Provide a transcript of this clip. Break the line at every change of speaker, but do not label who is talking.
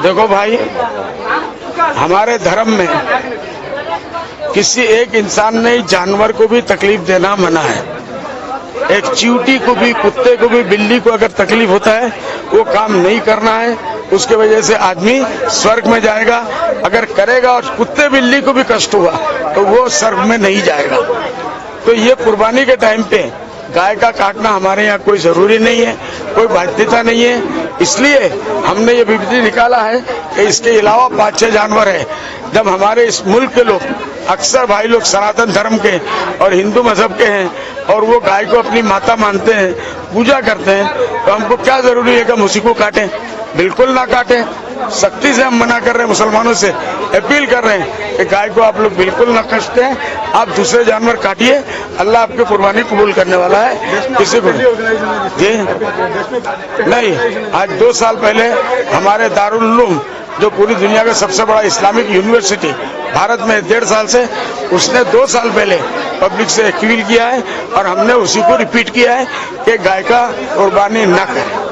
देखो भाई, हमारे धर्म में किसी एक इंसान ने जानवर को भी तकलीफ देना मना है। एक चींटी को भी, कुत्ते को भी, बिल्ली को अगर तकलीफ होता है वो काम नहीं करना है। उसके वजह से आदमी स्वर्ग में जाएगा। अगर करेगा और कुत्ते बिल्ली को भी कष्ट हुआ तो वो स्वर्ग में नहीं जाएगा। तो ये कुर्बानी के टाइम पे गाय का काटना हमारे यहाँ कोई जरूरी नहीं है, कोई बाध्यता नहीं है। इसलिए हमने ये विधि निकाला है कि इसके अलावा 5-6 जानवर है। जब हमारे इस मुल्क के लोग, अक्सर भाई लोग सनातन धर्म के और हिंदू मजहब के हैं और वो गाय को अपनी माता मानते हैं, पूजा करते हैं, तो हमको क्या जरूरी है कि हम उसी को काटें? बिल्कुल ना काटें। सख्ती से हम मना कर रहे हैं, मुसलमानों से अपील कर रहे हैं कि गाय को आप लोग बिल्कुल न कष्ट दें, आप दूसरे जानवर काटिए। अल्लाह आपकी कुर्बानी कबूल करने वाला है। किसी को जी नहीं। आज 2 साल पहले हमारे दारुल उलूम, जो पूरी दुनिया का सबसे बड़ा इस्लामिक यूनिवर्सिटी भारत में 1.5 साल से, उसने 2 साल पहले पब्लिक से अपील किया है और हमने उसी को रिपीट किया है कि गाय का कुर्बानी न करें।